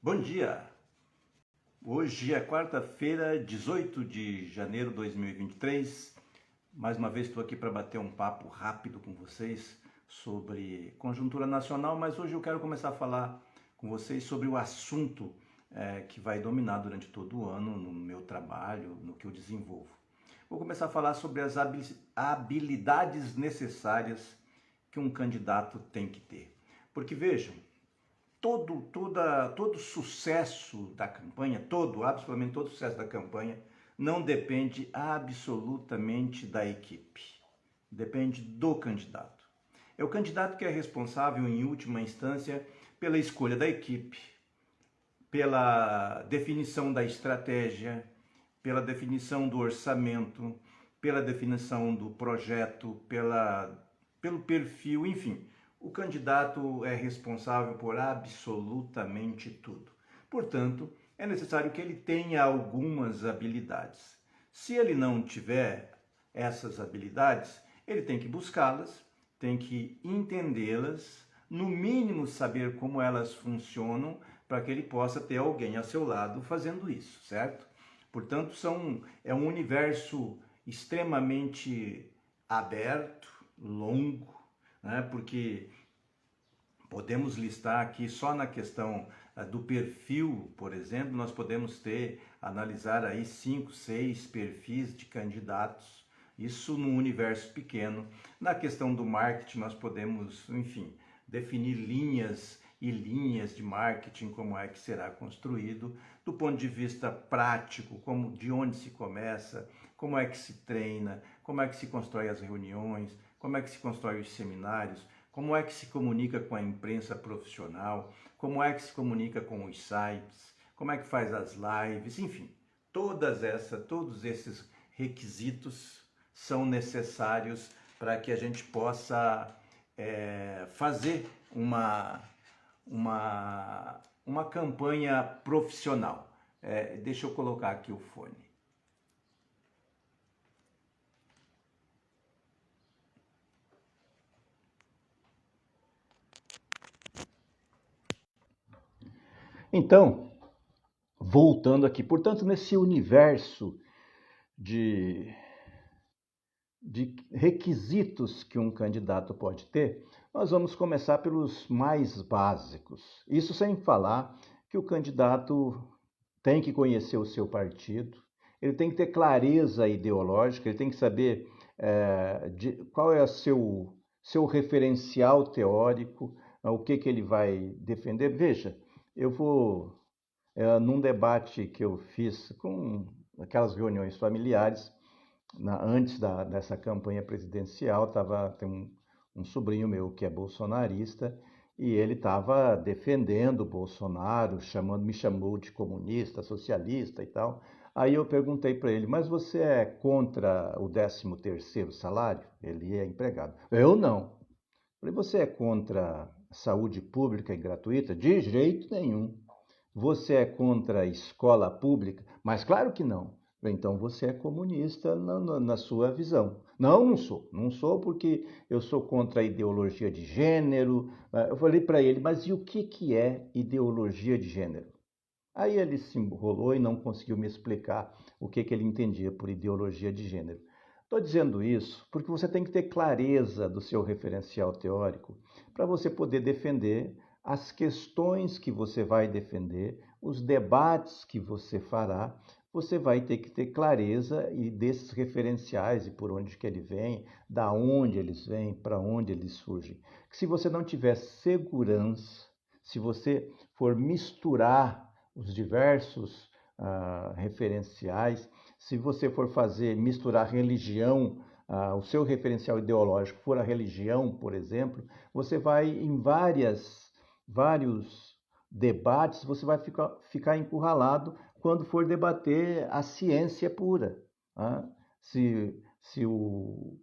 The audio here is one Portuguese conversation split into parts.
Bom dia! Hoje é quarta-feira, 18 de janeiro de 2023. Mais uma vez estou aqui para bater um papo rápido com vocês sobre conjuntura nacional, mas hoje eu quero começar a falar com vocês sobre o assunto que vai dominar durante todo o ano no meu trabalho, no que eu desenvolvo. Vou começar a falar sobre as habilidades necessárias que um candidato tem que ter. Porque vejam, todo sucesso da campanha, absolutamente todo sucesso da campanha, não depende absolutamente da equipe. Depende do candidato. É o candidato que é responsável, em última instância, pela escolha da equipe, pela definição da estratégia, pela definição do orçamento, pela definição do projeto, pelo perfil, enfim. O candidato é responsável por absolutamente tudo. Portanto, é necessário que ele tenha algumas habilidades. Se ele não tiver essas habilidades, ele tem que buscá-las, tem que entendê-las, no mínimo saber como elas funcionam, para que ele possa ter alguém ao seu lado fazendo isso, certo? Portanto, é um universo extremamente aberto, longo, né? Porque podemos listar aqui só na questão do perfil, por exemplo, nós podemos analisar aí 5, 6 perfis de candidatos, isso num universo pequeno. Na questão do marketing, nós podemos, enfim, definir linhas e linhas de marketing, como é que será construído, do ponto de vista prático, de onde se começa, como é que se treina, como é que se constrói as reuniões, como é que se constrói os seminários, como é que se comunica com a imprensa profissional, como é que se comunica com os sites, como é que faz as lives, enfim, todos esses requisitos são necessários para que a gente possa fazer uma campanha profissional. Deixa eu colocar aqui o fone. Então, voltando aqui, portanto, nesse universo de requisitos que um candidato pode ter, nós vamos começar pelos mais básicos. Isso sem falar que o candidato tem que conhecer o seu partido, ele tem que ter clareza ideológica, ele tem que saber qual é o seu referencial teórico, o que ele vai defender. Veja, eu vou, num debate que eu fiz com aquelas reuniões familiares, antes dessa campanha presidencial, tem um sobrinho meu que é bolsonarista, e ele estava defendendo o Bolsonaro, me chamou de comunista, socialista e tal. Aí eu perguntei para ele, mas você é contra o 13º salário? Ele é empregado. Eu não. Falei, você é contra a saúde pública e gratuita? De jeito nenhum. Você é contra a escola pública? Mas claro que não. Então você é comunista na sua visão. Não, não sou. Não sou porque eu sou contra a ideologia de gênero. Eu falei para ele, mas e o que é ideologia de gênero? Aí ele se enrolou e não conseguiu me explicar o que ele entendia por ideologia de gênero. Estou dizendo isso porque você tem que ter clareza do seu referencial teórico para você poder defender as questões que você vai defender, os debates que você fará. Você vai ter que ter clareza desses referenciais e por onde que ele vem, da onde eles vêm, para onde eles surgem. Se você não tiver segurança, se você for misturar os diversos referenciais, se você for misturar religião, o seu referencial ideológico for a religião, por exemplo, você vai em vários debates, você vai ficar encurralado quando for debater a ciência pura. Tá? Se o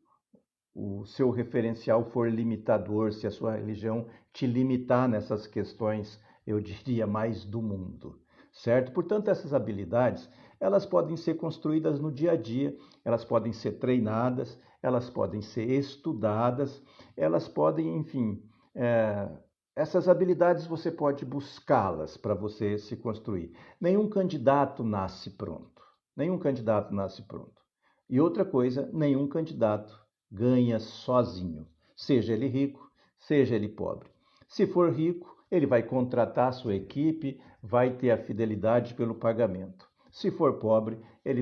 seu referencial for limitador, se a sua religião te limitar nessas questões, eu diria, mais do mundo, certo? Portanto, essas habilidades, elas podem ser construídas no dia a dia, elas podem ser treinadas, elas podem ser estudadas, elas podem, enfim, Essas habilidades você pode buscá-las para você se construir. Nenhum candidato nasce pronto. Nenhum candidato nasce pronto. E outra coisa, nenhum candidato ganha sozinho, seja ele rico, seja ele pobre. Se for rico, ele vai contratar sua equipe, vai ter a fidelidade pelo pagamento. Se for pobre,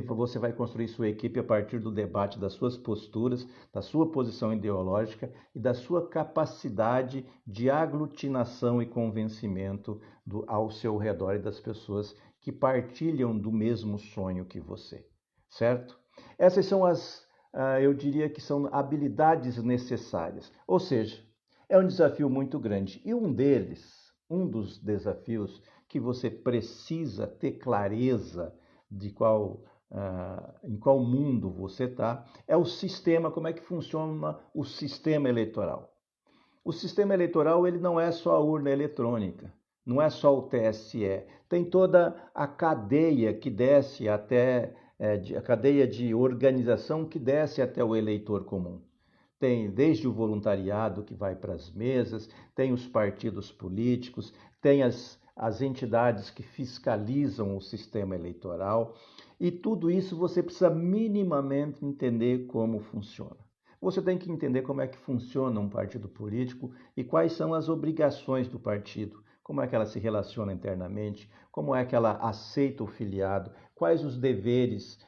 você vai construir sua equipe a partir do debate das suas posturas, da sua posição ideológica e da sua capacidade de aglutinação e convencimento ao seu redor e das pessoas que partilham do mesmo sonho que você, certo? Essas são eu diria que são habilidades necessárias. Ou seja, é um desafio muito grande. E um dos desafios que você precisa ter clareza de em qual mundo você está, é o sistema, como é que funciona o sistema eleitoral. O sistema eleitoral ele não é só a urna eletrônica, não é só o TSE, tem toda a cadeia que desce até, a cadeia de organização que desce até o eleitor comum. Tem desde o voluntariado que vai para as mesas, tem os partidos políticos, tem as entidades que fiscalizam o sistema eleitoral, e tudo isso você precisa minimamente entender como funciona. Você tem que entender como é que funciona um partido político e quais são as obrigações do partido, como é que ela se relaciona internamente, como é que ela aceita o filiado, quais os deveres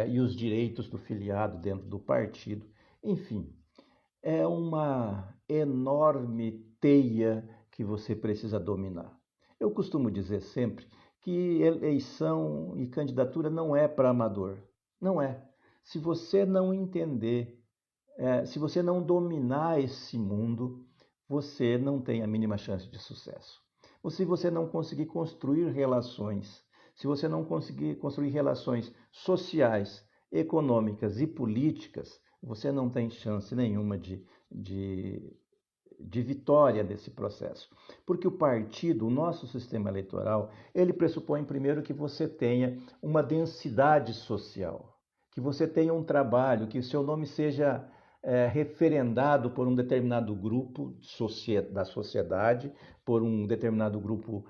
e os direitos do filiado dentro do partido, enfim. É uma enorme teia que você precisa dominar. Eu costumo dizer sempre que eleição e candidatura não é para amador. Não é. Se você não entender, se você não dominar esse mundo, você não tem a mínima chance de sucesso. Ou se você não conseguir construir relações, se você não conseguir construir relações sociais, econômicas e políticas, você não tem chance nenhuma de, de vitória desse processo. Porque o partido, o nosso sistema eleitoral, ele pressupõe primeiro que você tenha uma densidade social, que você tenha um trabalho, que o seu nome seja referendado por um determinado grupo da sociedade, por um determinado grupo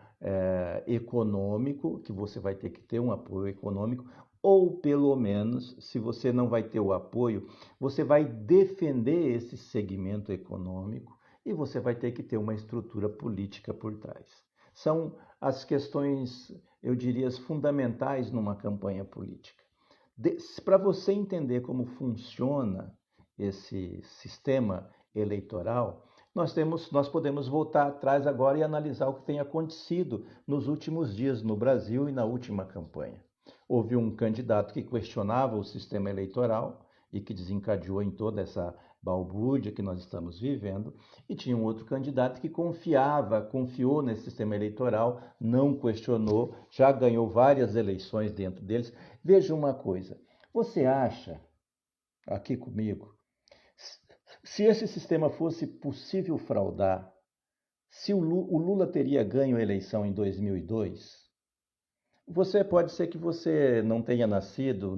econômico, que você vai ter que ter um apoio econômico, ou pelo menos, se você não vai ter o apoio, você vai defender esse segmento econômico e você vai ter que ter uma estrutura política por trás. São as questões, eu diria, fundamentais numa campanha política. Para você entender como funciona esse sistema eleitoral, nós podemos voltar atrás agora e analisar o que tem acontecido nos últimos dias no Brasil e na última campanha. Houve um candidato que questionava o sistema eleitoral e que desencadeou em toda essa balbúrdia que nós estamos vivendo, e tinha um outro candidato que confiou nesse sistema eleitoral, não questionou, já ganhou várias eleições dentro deles. Veja uma coisa, você acha, aqui comigo, se esse sistema fosse possível fraudar, se o Lula teria ganho a eleição em 2002, pode ser que você não tenha nascido,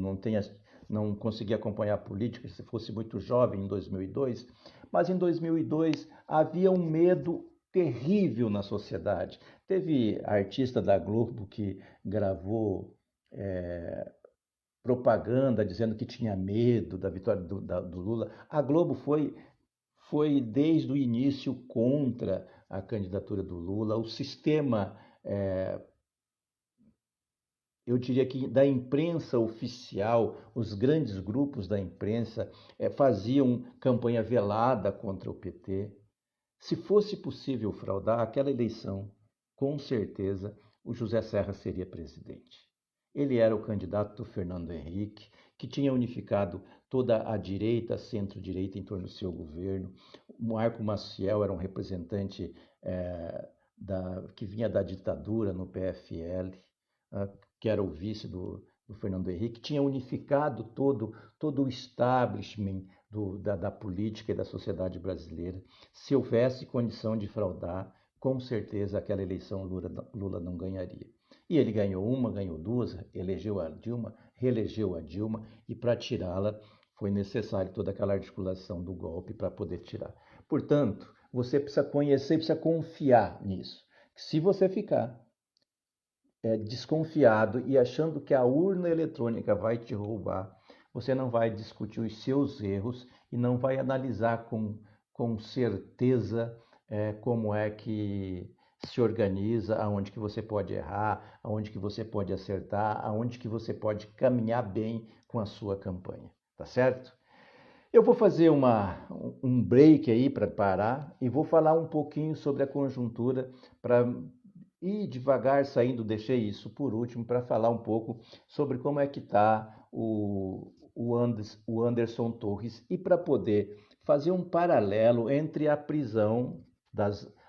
não conseguia acompanhar a política, se fosse muito jovem em 2002, mas em 2002 havia um medo terrível na sociedade. Teve artista da Globo que gravou propaganda dizendo que tinha medo da vitória do Lula. A Globo foi desde o início contra a candidatura do Lula. O sistema, eu diria que da imprensa oficial, os grandes grupos da imprensa faziam campanha velada contra o PT. Se fosse possível fraudar aquela eleição, com certeza o José Serra seria presidente. Ele era o candidato do Fernando Henrique, que tinha unificado toda a direita, centro-direita em torno do seu governo. O Marco Maciel era um representante que vinha da ditadura no PFL, que era o vice do Fernando Henrique, tinha unificado todo o establishment da política e da sociedade brasileira. Se houvesse condição de fraudar, com certeza aquela eleição Lula não ganharia. E ele ganhou uma, ganhou duas, elegeu a Dilma, reelegeu a Dilma, e para tirá-la foi necessário toda aquela articulação do golpe para poder tirar. Portanto, você precisa conhecer, precisa confiar nisso. Se você ficar desconfiado e achando que a urna eletrônica vai te roubar, você não vai discutir os seus erros e não vai analisar com certeza como é que se organiza, aonde que você pode errar, aonde que você pode acertar, aonde que você pode caminhar bem com a sua campanha, tá certo? Eu vou fazer um break aí para parar e vou falar um pouquinho sobre a conjuntura para ir devagar saindo, deixei isso por último para falar um pouco sobre como é que está o Anderson Torres e para poder fazer um paralelo entre a prisão,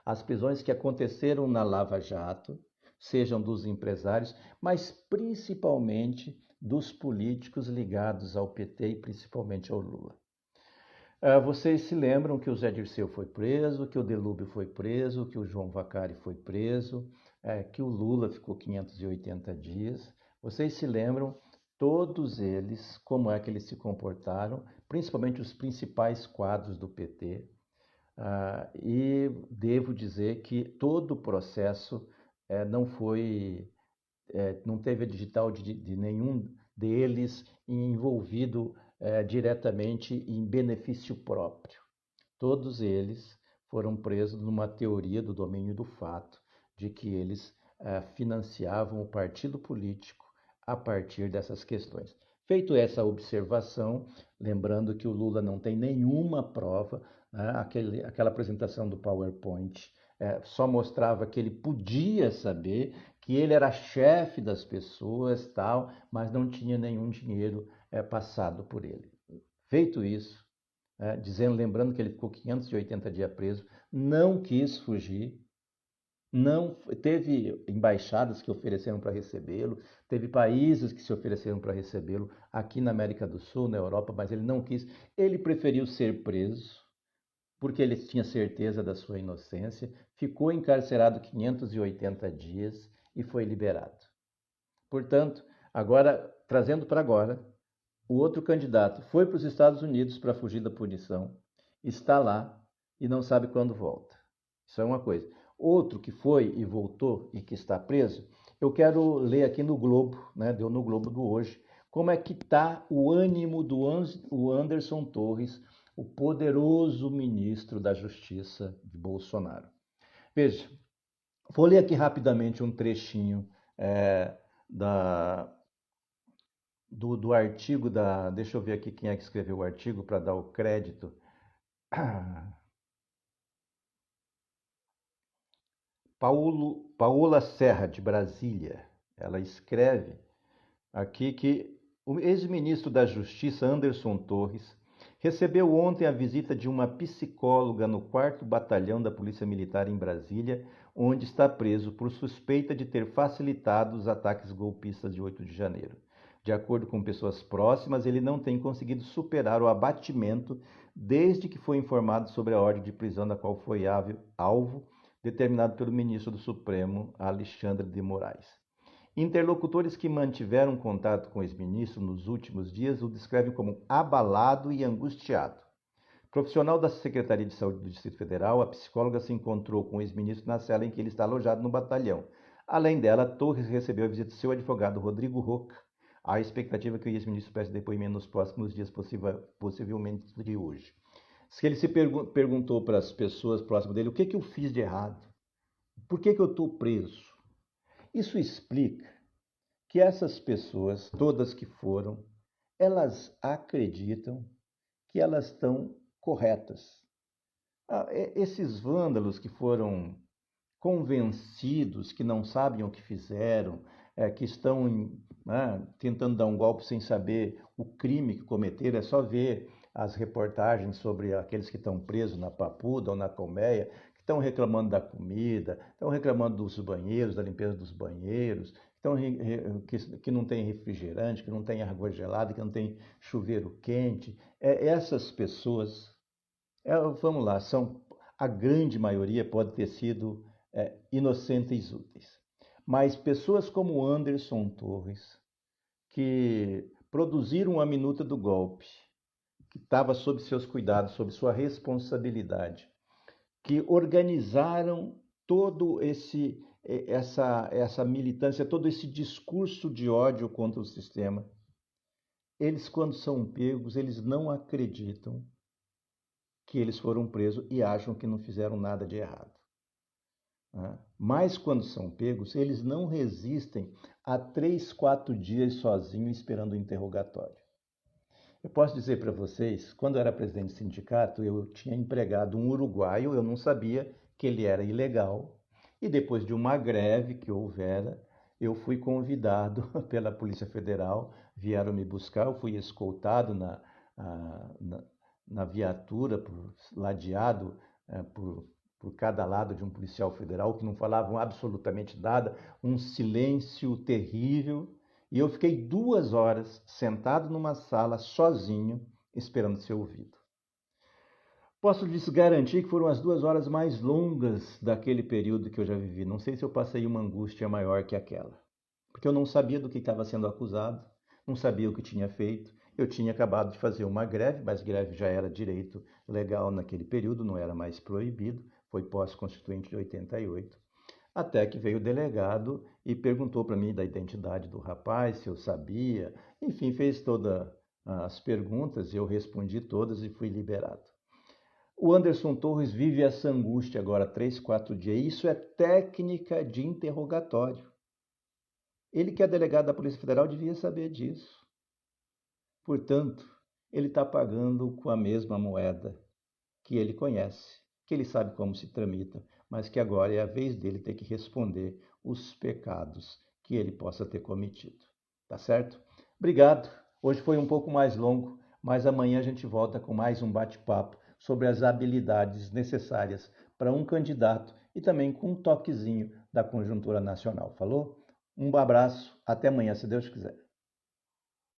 as prisões que aconteceram na Lava Jato, sejam dos empresários, mas principalmente dos políticos ligados ao PT e principalmente ao Lula. Vocês se lembram que o Zé Dirceu foi preso, que o Delúbio foi preso, que o João Vacari foi preso, que o Lula ficou 580 dias. Vocês se lembram, todos eles, como é que eles se comportaram, principalmente os principais quadros do PT. E devo dizer que todo o processo não teve a digital de nenhum deles envolvido diretamente em benefício próprio. Todos eles foram presos numa teoria do domínio do fato, de que eles financiavam o partido político a partir dessas questões. Feito essa observação, lembrando que o Lula não tem nenhuma prova, né? Aquela apresentação do PowerPoint só mostrava que ele podia saber que ele era chefe das pessoas, tal, mas não tinha nenhum dinheiro passado por ele. Feito isso, lembrando que ele ficou 580 dias preso, não quis fugir, não teve embaixadas que ofereceram para recebê-lo, teve países que se ofereceram para recebê-lo aqui na América do Sul, na Europa, mas ele não quis, ele preferiu ser preso, porque ele tinha certeza da sua inocência, ficou encarcerado 580 dias e foi liberado. Portanto, agora, trazendo para agora, o outro candidato foi para os Estados Unidos para fugir da punição, está lá e não sabe quando volta. Isso é uma coisa. Outro que foi e voltou e que está preso, eu quero ler aqui no Globo, né, deu no Globo do hoje, como é que está o ânimo do Anderson Torres, o poderoso ministro da Justiça de Bolsonaro. Veja, vou ler aqui rapidamente um trechinho do artigo da... Deixa eu ver aqui quem é que escreveu o artigo para dar o crédito. Paola Serra, de Brasília. Ela escreve aqui que o ex-ministro da Justiça, Anderson Torres, recebeu ontem a visita de uma psicóloga no 4º Batalhão da Polícia Militar em Brasília, onde está preso por suspeita de ter facilitado os ataques golpistas de 8 de janeiro. De acordo com pessoas próximas, ele não tem conseguido superar o abatimento desde que foi informado sobre a ordem de prisão da qual foi alvo, determinado pelo ministro do Supremo, Alexandre de Moraes. Interlocutores que mantiveram contato com o ex-ministro nos últimos dias o descrevem como abalado e angustiado. Profissional da Secretaria de Saúde do Distrito Federal, a psicóloga se encontrou com o ex-ministro na cela em que ele está alojado no batalhão. Além dela, Torres recebeu a visita de seu advogado Rodrigo Roca. Há a expectativa que o ex-ministro preste depoimento nos próximos dias, possivelmente de hoje. Se ele se perguntou para as pessoas próximas dele, o que eu fiz de errado? Por que eu estou preso? Isso explica que essas pessoas, todas que foram, elas acreditam que elas estão corretas. Esses vândalos que foram convencidos, que não sabem o que fizeram, que estão tentando dar um golpe sem saber o crime que cometeram, é só ver as reportagens sobre aqueles que estão presos na Papuda ou na Colmeia, que estão reclamando da comida, estão reclamando dos banheiros, da limpeza dos banheiros, que não tem refrigerante, que não tem água gelada, que não tem chuveiro quente. Essas pessoas, vamos lá, a grande maioria pode ter sido inocentes úteis. Mas pessoas como Anderson Torres, que produziram a minuta do golpe, que estava sob seus cuidados, sob sua responsabilidade, que organizaram todo essa militância, todo esse discurso de ódio contra o sistema, eles, quando são pegos, eles não acreditam que eles foram presos e acham que não fizeram nada de errado. Mas quando são pegos, eles não resistem a 3, 4 dias sozinhos esperando o interrogatório. Eu posso dizer para vocês, quando eu era presidente do sindicato, eu tinha empregado um uruguaio, eu não sabia que ele era ilegal, e depois de uma greve que houvera, eu fui convidado pela Polícia Federal, vieram me buscar, eu fui escoltado na viatura, ladeado por cada lado de um policial federal, que não falavam absolutamente nada, um silêncio terrível. E eu fiquei 2 horas sentado numa sala, sozinho, esperando ser ouvido. Posso lhes garantir que foram as 2 horas mais longas daquele período que eu já vivi. Não sei se eu passei uma angústia maior que aquela. Porque eu não sabia do que estava sendo acusado, não sabia o que tinha feito. Eu tinha acabado de fazer uma greve, mas greve já era direito legal naquele período, não era mais proibido. Foi pós-constituinte de 88. Até que veio o delegado e perguntou para mim da identidade do rapaz, se eu sabia. Enfim, fez todas as perguntas, eu respondi todas e fui liberado. O Anderson Torres vive essa angústia agora, 3, 4 dias. Isso é técnica de interrogatório. Ele, que é delegado da Polícia Federal, devia saber disso. Portanto, ele está pagando com a mesma moeda que ele conhece, que ele sabe como se tramita, mas que agora é a vez dele ter que responder os pecados que ele possa ter cometido. Tá certo? Obrigado. Hoje foi um pouco mais longo, mas amanhã a gente volta com mais um bate-papo sobre as habilidades necessárias para um candidato e também com um toquezinho da conjuntura nacional. Falou? Um abraço, até amanhã, se Deus quiser.